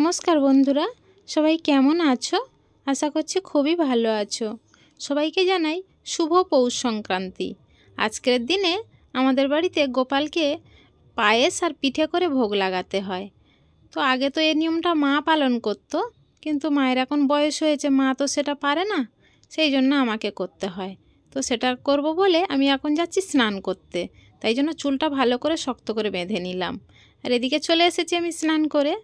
নমস্কার বন্ধুরা, সবাই কেমন আছো? আশা করছি খুবই ভালো আছো। সবাইকে জানাই শুভ পৌষ সংক্রান্তি। আজকের দিনে আমাদের বাড়িতে গোপালকে পায়েস আর পিঠে করে ভোগ লাগাতে হয়। তো আগে তো এই নিয়মটা মা পালন করতো, কিন্তু মায়ের এখন বয়স হয়েছে, মা তো সেটা পারে না, সেই জন্য আমাকে করতে হয়। তো সেটা করব বলে আমি এখন যাচ্ছি স্নান করতে, তাই জন্য চুলটা ভালো করে শক্ত করে বেঁধে নিলাম। আর এদিকে চলে এসেছি আমি স্নান করে।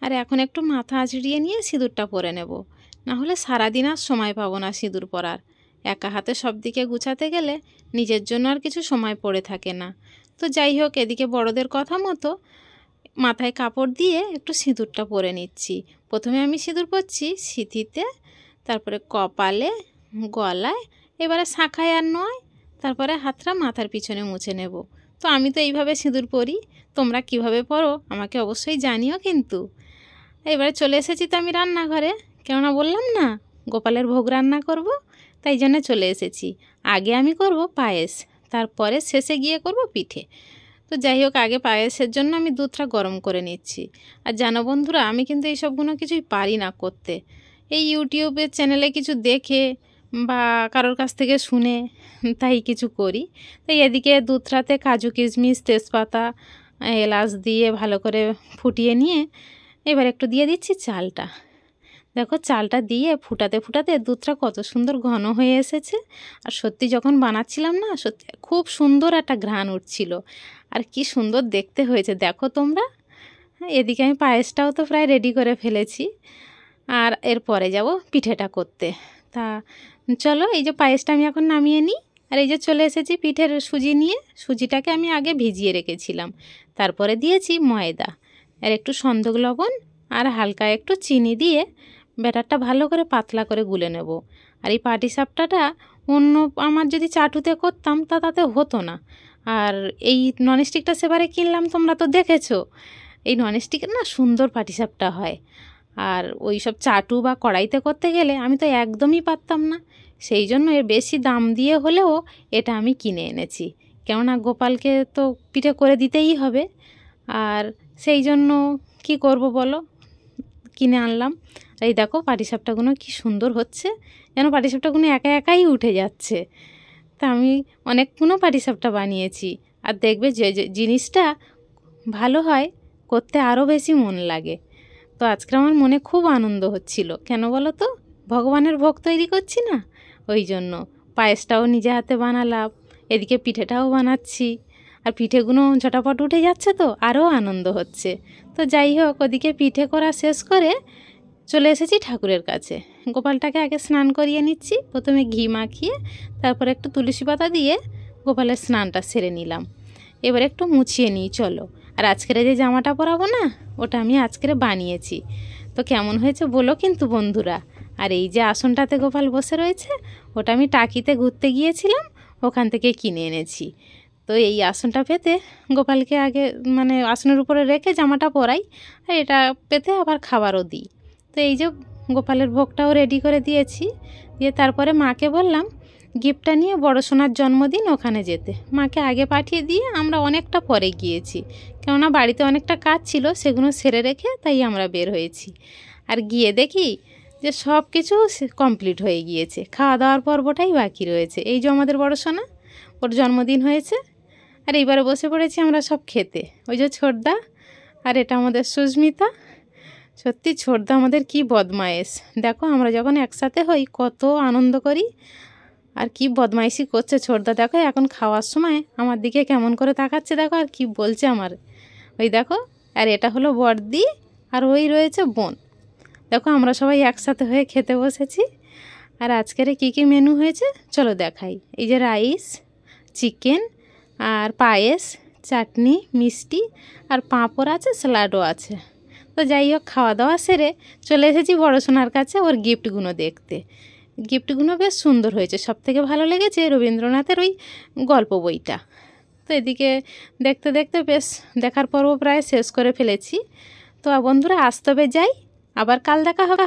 আর এখন একটু মাথা আঁচড়িয়ে নিয়ে সিঁদুরটা পরে নেব, না হলে সারাদিন আর সময় পাবো না সিঁদুর পরার। একা হাতে সব দিকে গুছাতে গেলে নিজের জন্য আর কিছু সময় পড়ে থাকে না। তো যাই হোক, এদিকে বড়দের কথা মতো মাথায় কাপড় দিয়ে একটু সিঁদুরটা পরে নিচ্ছি। প্রথমে আমি সিঁদুর পরছি সিঁথিতে, তারপরে কপালে, গলায়, এবারে শাঁখায় আর নয়, তারপরে হাতটা মাথার পিছনে মুছে নেব। তো আমি তো এইভাবে সিঁদুর পরি, তোমরা কিভাবে পরো আমাকে অবশ্যই জানিও কিন্তু। এবারে চলে এসেছি তো আমি রান্নাঘরে, কেননা বললাম না গোপালের ভোগ রান্না করব, তাই জন্য চলে এসেছি। আগে আমি করব পায়েস, তারপরে শেষে গিয়ে করব পিঠে। তো যাই হোক, আগে পায়েসের জন্য আমি দুধটা গরম করে নিচ্ছি। আর জানো বন্ধুরা, আমি কিন্তু এইসবগুলো কিছুই পারি না করতে। এই ইউটিউবের চ্যানেলে কিছু দেখে বা কারোর কাছ থেকে শুনে তাই কিছু করি। তাই এদিকে দুধটাতে কাজু কিশমিশ তেজপাতা এলাচ দিয়ে ভালো করে ফুটিয়ে নিয়ে এবার একটু দিয়ে দিচ্ছি চালটা। দেখো চালটা দিয়ে ফুটাতে ফুটাতে দুধটা কত সুন্দর ঘন হয়ে এসেছে। আর সত্যি যখন বানাচ্ছিলাম না, সত্যি খুব সুন্দর একটা ঘ্রাণ উঠছিল, আর কি সুন্দর দেখতে হয়েছে দেখো তোমরা। এদিকে আমি পায়েসটাও তো প্রায় রেডি করে ফেলেছি, আর এরপরে যাব পিঠেটা করতে। তা চলো, এই যে পায়েসটা আমি এখন নামিয়ে নিই। আর এই যে চলে এসেছি পিঠের সুজি নিয়ে। সুজিটাকে আমি আগে ভিজিয়ে রেখেছিলাম, তারপরে দিয়েছি ময়দা আর একটু সন্দক লবণ আর হালকা একটু চিনি দিয়ে ব্যাটারটা ভালো করে পাতলা করে গুলে নেব। আর এই পাটিসাপটাটা অন্য আমার যদি চাটুতে করতাম তাতে হতো না। আর এই ননস্টিকটা সেবারে কিনলাম, তোমরা তো দেখেছো, এই ননস্টিকের না সুন্দর পাটিসাপটা হয়। আর ওই সব চাটু বা কড়াইতে করতে গেলে আমি তো একদমই পারতাম না, সেই জন্য এর বেশি দাম দিয়ে হলেও এটা আমি কিনে এনেছি, কেননা গোপালকে তো পিঠে করে দিতেই হবে। আর সেই জন্য কি করব বলো, কিনে আনলাম। এই দেখো পাটিসাপটাগুলো কি সুন্দর হচ্ছে, যেন পাটিসাপটাগুলো একা একাই উঠে যাচ্ছে। তা আমি অনেকগুলো পাটিসাপটা বানিয়েছি। আর দেখবে যে জিনিসটা ভালো হয় করতে আরও বেশি মন লাগে। তো আজকে আমার মনে খুব আনন্দ হচ্ছিল, কেন বলো তো, ভগবানের ভোগ তৈরি করছি না, ওই জন্য। পায়েসটাও নিজে হাতে বানালাম, এদিকে পিঠেটাও বানাচ্ছি, আর পিঠেগুলো ঝটাপট উঠে যাচ্ছে, তো আরও আনন্দ হচ্ছে। তো যাই হোক, ওদিকে পিঠে করা শেষ করে চলে এসেছি ঠাকুরের কাছে। গোপালটাকে আগে স্নান করিয়ে নিচ্ছি, প্রথমে ঘি মাখিয়ে, তারপরে একটু তুলসী পাতা দিয়ে গোপালের স্নানটা সেরে নিলাম। এবার একটু মুছিয়ে নিই চলো। আর আজকের যে জামাটা পরাবো না, ওটা আমি আজকের বানিয়েছি। তো কেমন হয়েছে বলো কিন্তু বন্ধুরা। আর এই যে আসনটাতে গোপাল বসে রয়েছে, ওটা আমি টাকিতে ঘুরতে গিয়েছিলাম, ওখান থেকে কিনে এনেছি। তো এই আসনটা পেতে গোপালকে আগে আসনের উপরে রেখে জামাটা পরাই, আর এটা পেতে আবার খাবারও দিই। তো এই যে গোপালের ভোগটাও রেডি করে দিয়েছি, দিয়ে তারপরে মাকে বললাম গিফটটা নিয়ে বড় সোনার জন্মদিন ওখানে যেতে। মাকে আগে পাঠিয়ে দিয়ে আমরা অনেকটা পরে গিয়েছি, কেননা বাড়িতে অনেকটা কাজ ছিল, সেগুলো সেরে রেখে তাই আমরা বের হয়েছি। আর গিয়ে দেখি যে সব কিছু কমপ্লিট হয়ে গিয়েছে, খাওয়া দাওয়ার পর্বটাই বাকি রয়েছে। এই যে আমাদের বড় সোনা, ওর জন্মদিন হয়েছে, আর এইবারে বসে পড়েছি আমরা সব খেতে। ওই যে ছোটদা, আর এটা আমাদের সুস্মিতা। সত্যি ছোটদা আমাদের কি বদমায়েশ, দেখো আমরা যখন একসাথে হই কত আনন্দ করি। আর কি বদমাইশি করছে ছোটদা, দেখো এখন খাওয়ার সময় আমার দিকে কেমন করে তাকাচ্ছে, দেখো আর কি বলছে আমার, ওই দেখো। আর এটা হলো বড়দি, আর ওই রয়েছে বোন। দেখো আমরা সবাই একসাথে হয়ে খেতে বসেছি। আর আজকের কী কী মেনু হয়েছে চলো দেখাই। এই যে রাইস, চিকেন, আর পায়েস, চাটনি, মিষ্টি, আর পাঁপড় আছে, স্যালাডও আছে। তো যাই হোক, খাওয়া দাওয়া সেরে চলে এসেছি বড় সোনার কাছে ওর গিফটগুলো দেখতে। গিফটগুলো বেশ সুন্দর হয়েছে, সবথেকে ভালো লেগেছে রবীন্দ্রনাথের ওই গল্প বইটা। তো এদিকে দেখতে দেখতে বেশ দেখার পর্ব প্রায় শেষ করে ফেলেছি। তো বন্ধুরা, আজ তবে যাই, আবার কাল দেখা হবে।